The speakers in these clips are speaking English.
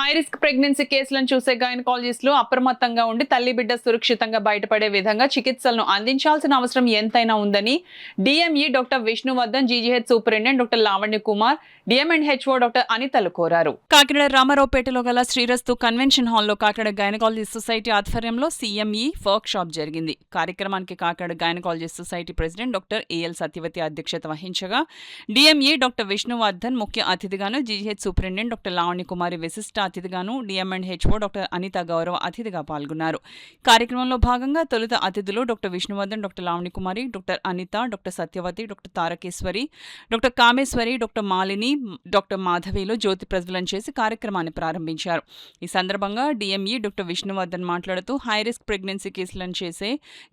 High risk pregnancy కేసులను చూసే గైనకాలజిస్టులు అప్రమత్తంగా ఉండి తల్లి బిడ్డ సురక్షితంగా బయటపడే విధంగా చికిత్సలను అందించాల్సిన అవసరం ఎంతైనా ఉందని DME doctor Vishnuvardhan, GGH superintendent doctor Lavanya Kumar, DM and HO doctor అనితలు కోరారు. కాకినాడ రామారావుపేటలో గల శ్రీరస్తు కన్వెన్షన్ హాల్లో కాకినాడ గైనకాలజిస్ట్ సొసైటీ ఆధ్వర్యంలో సిఎంఈ వర్క్ షాప్ జరిగింది. కార్యక్రమానికి Kakinada gynaecologist society president doctor AL Satyavathi అధ్యక్షత వహించగా డిఎంఈ డాక్టర్ విష్ణువర్ధన్ ముఖ్య అతిథిగాను, GGH superintendent doctor Lavanya Kumari విశిష్ట అతిథిగాను, డిఎంఎండ్హెచ్ఓ డాక్టర్ అనిత గౌరవ అతిథిగా పాల్గొన్నారు. కార్యక్రమంలో భాగంగా తొలుత అతిథులు doctor Vishnuvardhan, doctor Lavanya Kumari, doctor Anitha, doctor Satyavathi, doctor Tarakeswari, doctor Kameswari, doctor Malini, doctor మాధవిలో జ్యోతి ప్రజ్వలన చేసి కార్యక్రమాన్ని ప్రారంభించారు. ఈ సందర్భంగా డిఎంఈ డాక్టర్ విష్ణువర్ధన్ మాట్లాడుతూ హై రిస్క్ ప్రెగ్నెన్సీ కేసులను చేసే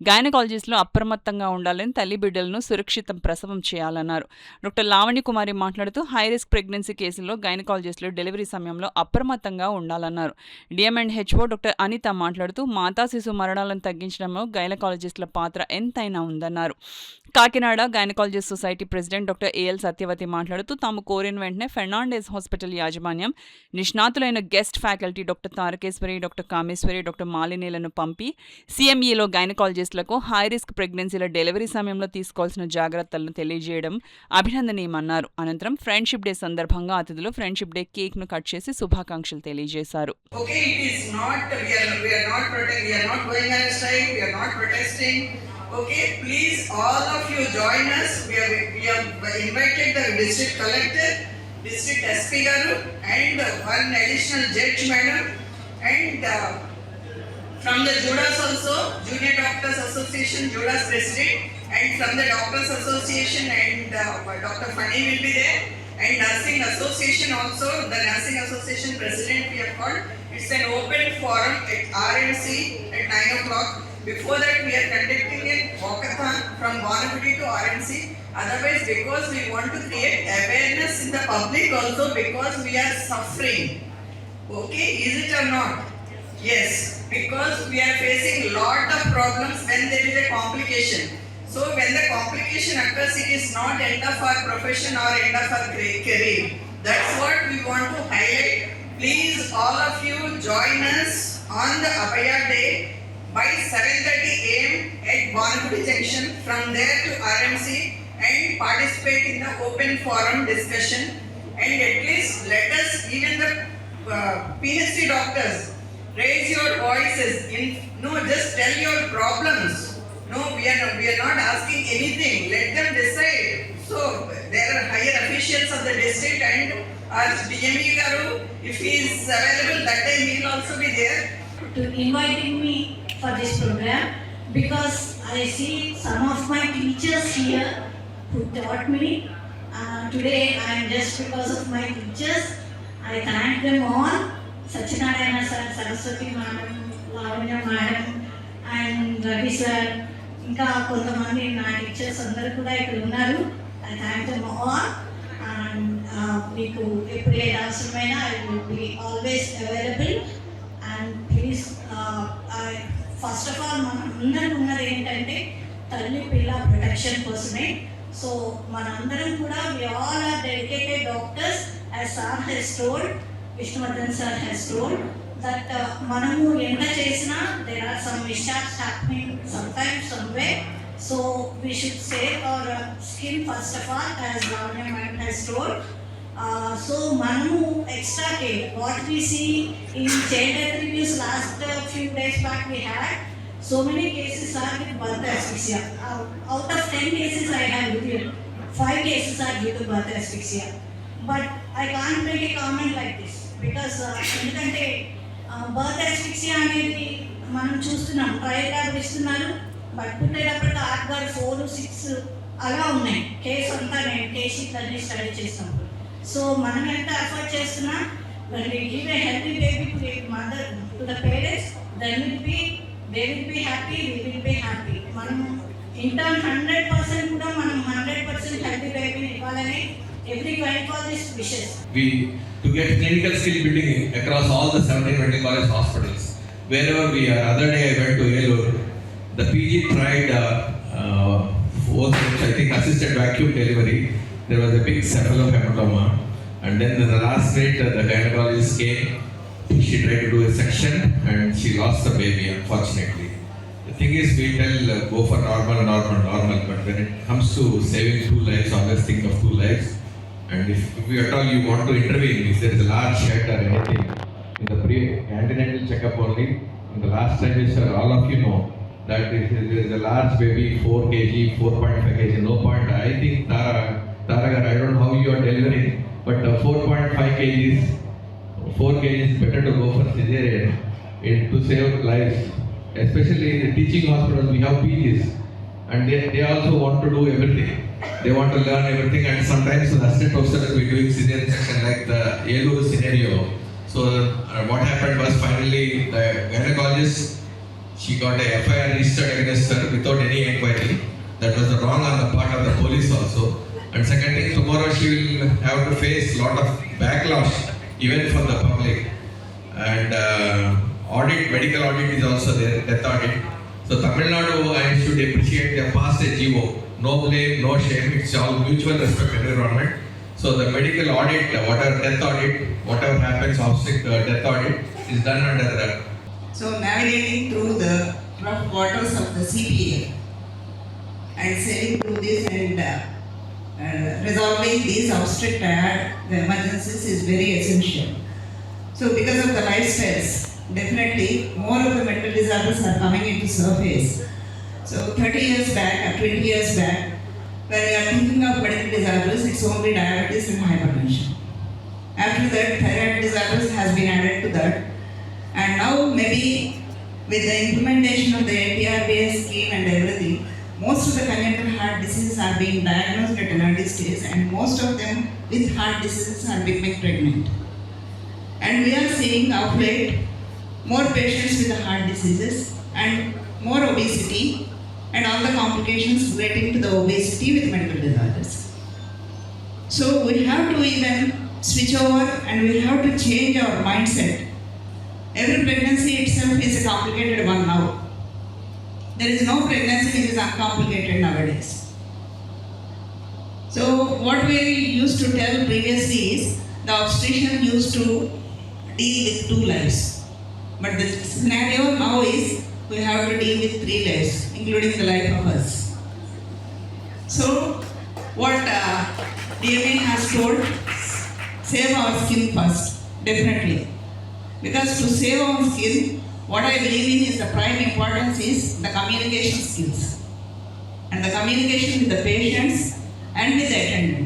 గైనకాలజిస్టులు అప్రమత్తంగా ఉండాలని, తల్లి బిడ్డలను సురక్షితం ప్రసవం చేయాలన్నారు. డాక్టర్ లావణ్య కుమారి మాట్లాడుతూ హై రిస్క్ ప్రెగ్నెన్సీ కేసుల్లో గైనకాలజిస్టులు డెలివరీ సమయంలో అప్రమత్తంగా ఉండాలన్నారు. డిఎంఎండ్హెచ్ఓ డాక్టర్ అనిత మాట్లాడుతూ మాతా శిశు మరణాలను తగ్గించడంలో గైనకాలజిస్టుల పాత్ర ఎంతైనా ఉందన్నారు. Kakinada gynaecologist society president doctor AL Satyavathi మాట్లాడుతూ తాము కోరిన వెంటనే ఫెర్నాండెస్ హాస్పిటల్ యాజమాన్యం నిష్ణాతులైన guest faculty doctor Tarakeswari, doctor Kameswari, doctor మాలినీలను పంపి సిఎంఈలో గైనకాలజిస్టులకు హై రిస్క్ ప్రెగ్నెన్సీల డెలివరీ సమయంలో తీసుకోవాల్సిన జాగ్రత్తలను తెలియజేయడం అభినందనీయమన్నారు. అనంతరం ఫ్రెండ్షిప్ డే సందర్భంగా అతిథులు ఫ్రెండ్షిప్ డే కేక్ ను కట్ చేసి శుభాకాంక్షలు తెలియజేశారు. Okay, please all of you join us. We have invited the district collector, district SP garu, and one additional judge madam, and from the JODAS also, Junior Doctors Association JODAS president, and from the Doctors Association and Dr. Fani will be there, and Nursing Association also, the Nursing Association president we have called. It's an open forum at RMC at 9 o'clock. Before that, we are conducting a walkathon from Vanapudi to RMC. Otherwise, because we want to create awareness in the public also, because we are suffering. Okay, is it or not? Yes, because we are facing lot of problems when there is a complication. So when the complication occurs, it is not end of our profession or end of our career. That's what we want to highlight. Please, all of you join us on the Abhaya Day by 7:30 a.m. at Vanapudi Junction. From there to RMC and participate in the open forum discussion. And at least let us, even the PhD doctors, raise your voices. Just tell your problems. No, we are not asking anything. Let them decide. So there are higher officials of the district and our DME Garu, if he is available that time, he will also be there. To inviting me for this program, because I see some of my teachers here who taught me. Today I am just because of my teachers. I thank them all. Satyanarayana sir, Saraswati madam, Lavanya madam, and Ravi sir. ఇంకా కొంతమంది నా teachers అందరూ కూడా ఇక్కడ ఉన్నారు. I thank them all. And మీకు ఎప్పుడు ఏ అవసరమైనా I will be always available. And please, first of all మనం అందరం ఉన్నది ఏంటంటే తల్లి పిల్ల ప్రొటెక్షన్ కోసమే. సో మనందరం కూడా we all are dedicated doctors, as sir has told, Vishnuvardhan sir has told, that మనము ఎంత చేసినా there are some mishaps happening sometimes somewhere. So we should save our skin first of all, as Lavanya madam has told. So మనము extra care, what we see in child death reviews last few days back, we had so many cases are with birth asphyxia. Out of 10 cases I have reviewed, 5 cases are due to birth asphyxia. But I can't make a comment like this because ఎందుకంటే birth asphyxia అనేది మనం చూస్తున్నాం, trial lab ఇస్తున్నారు, but పుట్టేటప్పటికి 8 గారు 4, 6 అలా ఉన్నాయి. Case అంతా నేను కేసు ఇట్లన్నీ స్టడీ చేసినప్పుడు. సో మనం ఎంత ఎఫర్ట్ చేస్తున్నా, when we give a healthy baby to the mother, to the parents, they will be happy, we will be happy. మనం ఇంటర్న్ 100% కూడా మనం 100% healthy baby ఇవ్వాలని every gynecologist wishes. To get clinical skill building across all the 17 medical college hospitals. Wherever we are, other day I went to Elur. The PG tried I think assisted vacuum delivery. There was a big cephalohematoma, and then in the last minute the gynecologist came, she tried to do a section and she lost the baby, unfortunately. The thing is, we tell go for normal, but when it comes to saving 2 lives, always think of 2 lives. And if you at all you want to intervene, if there is a large shed or anything, in the pre-antenatal checkup only, in the last trimester, all of you know that if there is a large baby, 4 kg, 4.5 kg, no point. I think Taragar, I don't know how you are delivering, but 4.5 kg, 4 kg is better to go for cesarean to save lives. Especially in the teaching hospitals, we have PGs, and they also want to do everything. They want to learn everything, and sometimes the assistant professor will be doing cesarean section like the Yellow scenario. So what happened was finally the gynecologist, she got a FIR registered against her without any inquiry. That was wrong on the part of the police also. And second thing, tomorrow she will have to face lot of backlash even from the public. And medical audit is also there, death audit. So Tamil Nadu, I should appreciate they passed a GO. No blame, no shame, it's all mutual respect environment. So the medical audit, whatever death audit, whatever happens, death audit is done under the. So navigating through the rough waters of the CPA and sailing through this and resolving these obstruct the emergencies is very essential. So because of the lifestyles, definitely more of the mental disorders are coming into surface. So 30 years back or 20 years back, when we are thinking of medical disorders, it's only diabetes and hypertension. After that, thyroid disorders has been added to that. And now maybe with the implementation of the NTRBS scheme and everything, most of the congenital heart diseases are being diagnosed at an early stage, and most of them with heart diseases are becoming pregnant. And we are seeing of late more patients with the heart diseases and more obesity and all the complications relating to the obesity with medical disorders. So we have to even switch over and we have to change our mindset. Every pregnancy itself is a complicated one now. There is no pregnancy which is uncomplicated nowadays. So what we used to tell previously is the obstetrician used to deal with 2 lives. But the scenario now is we have to deal with 3 lives, including the life of us. So what DMA has told, save our skin first, definitely. Because to save our skin, what I believe in is the prime importance is the communication skills. And the communication with the patients and with the attendants.